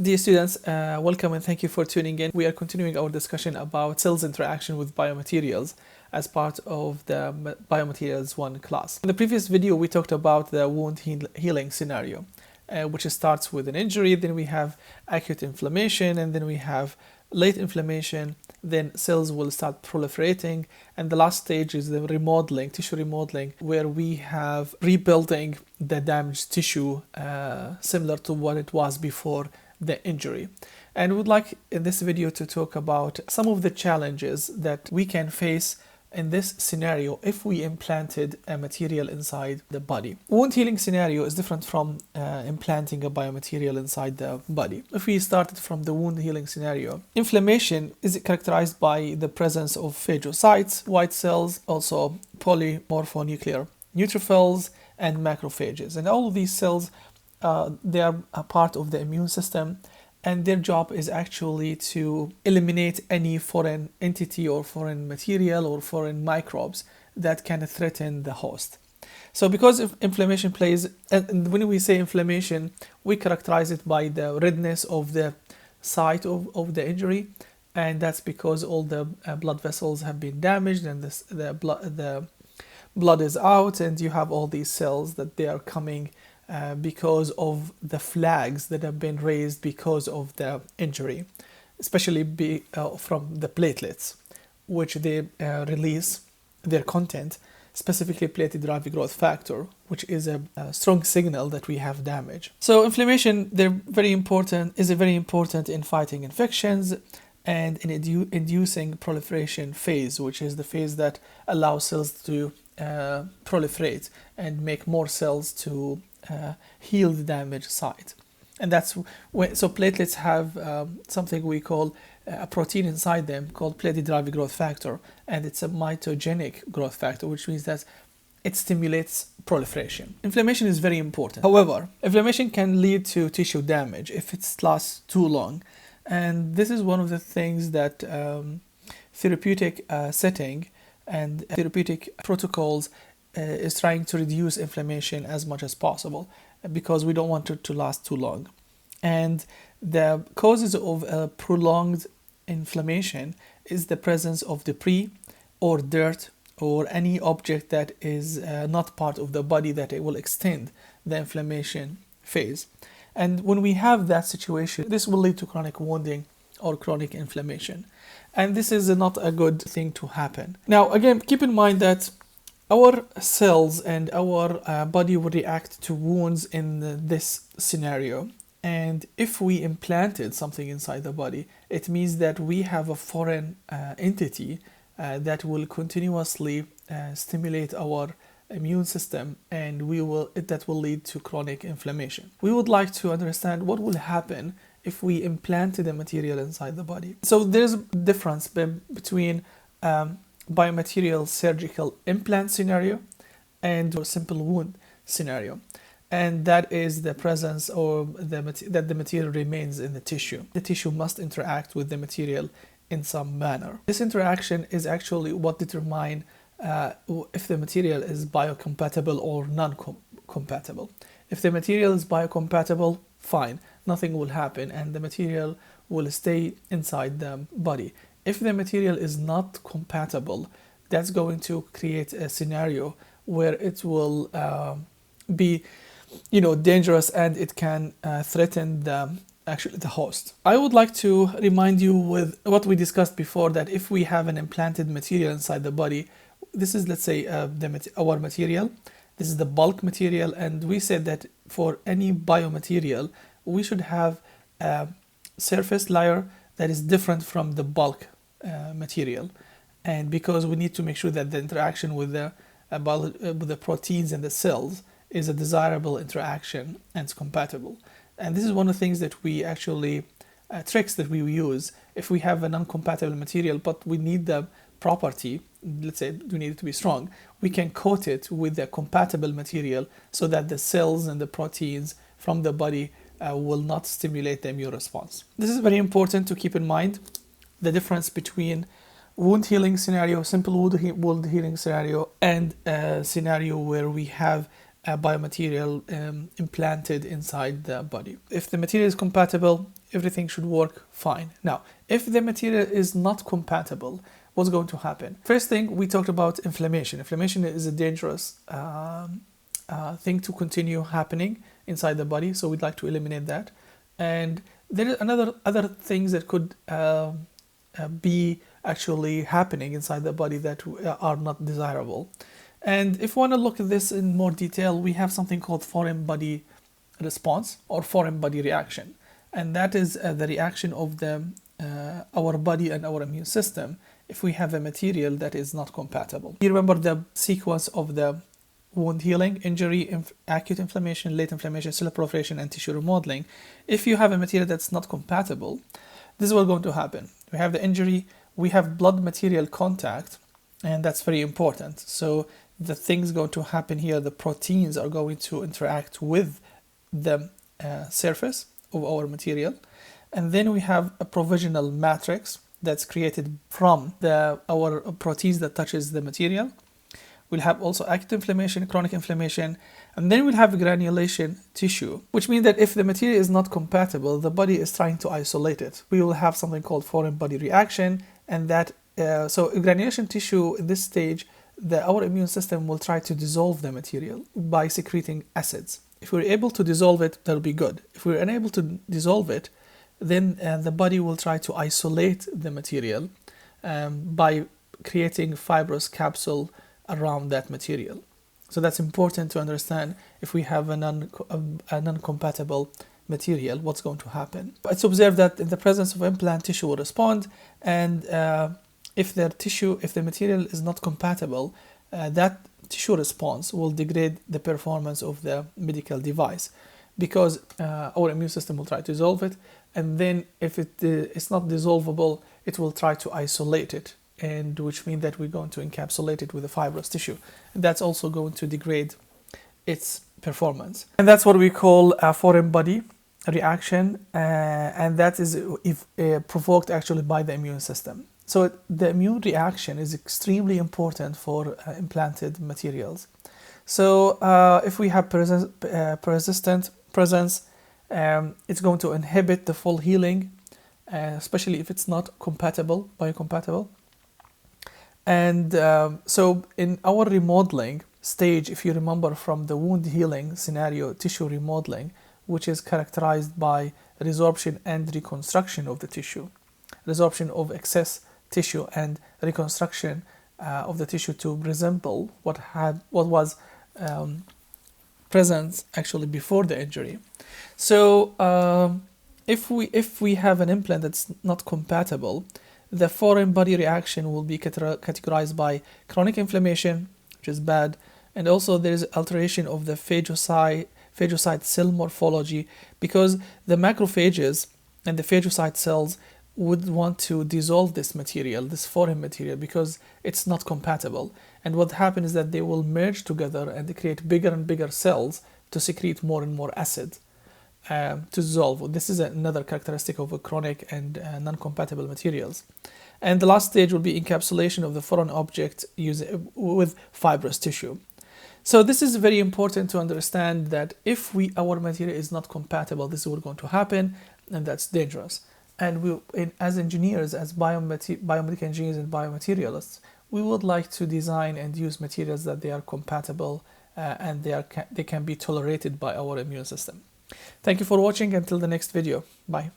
Dear students, welcome and thank you for tuning in. We are continuing our discussion about cells interaction with biomaterials as part of the Biomaterials 1 class. In the previous video, we talked about the wound healing scenario, which starts with an injury, then we have acute inflammation, and then we have late inflammation, then cells will start proliferating, and the last stage is the remodeling, tissue remodeling, where we have rebuilding the damaged tissue similar to what it was before the injury. And we would like in this video to talk about some of the challenges that we can face in this scenario if we implanted a material inside the body. Wound healing scenario is different from implanting a biomaterial inside the body. If we started from the wound healing scenario, inflammation is characterized by the presence of phagocytes, white cells, also polymorphonuclear neutrophils, and macrophages. And all of these cells they are a part of the immune system, and their job is actually to eliminate any foreign entity or foreign material or foreign microbes that can threaten the host. So because if inflammation plays, and when we say inflammation, we characterize it by the redness of the site of the injury, and that's because all the blood vessels have been damaged and the blood is out, and you have all these cells that they are coming because of the flags that have been raised because of the injury, especially from the platelets, which they release their content, specifically platelet-derived growth factor, which is a strong signal that we have damage. So inflammation, is very important in fighting infections and in inducing proliferation phase, which is the phase that allows cells to proliferate and make more cells to heal the damaged site. And that's when, so platelets have something we call a protein inside them called platelet-derived growth factor, and it's a mitogenic growth factor, which means that it stimulates proliferation. Inflammation is very important. However, inflammation can lead to tissue damage if it lasts too long, and this is one of the things that therapeutic setting and therapeutic protocols is trying to reduce inflammation as much as possible, because we don't want it to last too long. And the causes of prolonged inflammation is the presence of debris or dirt or any object that is not part of the body that it will extend the inflammation phase. And when we have that situation, this will lead to chronic wounding or chronic inflammation. And this is not a good thing to happen. Now, again, keep in mind that our cells and our body will react to wounds in this scenario. And if we implanted something inside the body, it means that we have a foreign entity that will continuously stimulate our immune system, and that will lead to chronic inflammation. We would like to understand what will happen if we implanted a material inside the body. So there's a difference between biomaterial surgical implant scenario and a simple wound scenario, and that is the presence or that the material remains in the tissue. The tissue must interact with the material in some manner. This interaction is actually what determines if the material is biocompatible or non-compatible. If the material is biocompatible, fine, nothing will happen and the material will stay inside the body. If the material is not compatible, that's going to create a scenario where it will be, dangerous, and it can threaten the host. I would like to remind you with what we discussed before, that if we have an implanted material inside the body, this is, let's say, our material. This is the bulk material, and we said that for any biomaterial, we should have a surface layer that is different from the bulk material, and because we need to make sure that the interaction with the proteins and the cells is a desirable interaction and it's compatible. And this is one of the things that we actually tricks that we use. If we have a non-compatible material but we need the property, let's say we need it to be strong, we can coat it with the compatible material so that the cells and the proteins from the body will not stimulate the immune response. This is very important to keep in mind, the difference between wound healing scenario, simple wound healing scenario, and a scenario where we have a biomaterial implanted inside the body. If the material is compatible, everything should work fine. Now, if the material is not compatible, what's going to happen? First thing, we talked about inflammation. Inflammation is a dangerous thing to continue happening inside the body, so we'd like to eliminate that. And there are other things that could be actually happening inside the body that are not desirable. And if we want to look at this in more detail, we have something called foreign body response or foreign body reaction. And that is the reaction of our body and our immune system if we have a material that is not compatible. You remember the sequence of the wound healing: injury, acute inflammation, late inflammation, cellular proliferation, and tissue remodeling. If you have a material that's not compatible, this is what's going to happen. We have the injury, we have blood material contact, and that's very important. So the things going to happen here, the proteins are going to interact with the surface of our material. And then we have a provisional matrix that's created from our proteins that touches the material. We'll have also acute inflammation, chronic inflammation, and then we'll have granulation tissue, which means that if the material is not compatible, the body is trying to isolate it. We will have something called foreign body reaction, and that so granulation tissue in this stage, our immune system will try to dissolve the material by secreting acids. If we're able to dissolve it, that'll be good. If we're unable to dissolve it, then the body will try to isolate the material by creating fibrous capsule around that material. So that's important to understand. If we have a non-compatible material, what's going to happen? It's observed that in the presence of implant, tissue will respond, and if the material is not compatible, that tissue response will degrade the performance of the medical device, because our immune system will try to dissolve it, and then if it's not dissolvable, it will try to isolate it, and which means that we're going to encapsulate it with a fibrous tissue. And that's also going to degrade its performance. And that's what we call a foreign body reaction, and that is provoked actually by the immune system. So the immune reaction is extremely important for implanted materials. So if we have persistent presence, it's going to inhibit the full healing, especially if it's not biocompatible. And so in our remodeling stage, if you remember from the wound healing scenario, tissue remodeling, which is characterized by resorption and reconstruction of the tissue, resorption of excess tissue and reconstruction of the tissue to resemble what was present actually before the injury. So if we have an implant that's not compatible, the foreign body reaction will be categorized by chronic inflammation, which is bad, and also there is alteration of the phagocyte cell morphology, because the macrophages and the phagocyte cells would want to dissolve this material, this foreign material, because it's not compatible. And what happens is that they will merge together and they create bigger and bigger cells to secrete more and more acid to dissolve. This is another characteristic of a chronic and non-compatible materials. And the last stage will be encapsulation of the foreign object with fibrous tissue. So this is very important to understand that if our material is not compatible, this is what's going to happen, and that's dangerous. And as engineers, as biomedical engineers and biomaterialists, we would like to design and use materials that they are compatible and they can be tolerated by our immune system. Thank you for watching. Until the next video. Bye.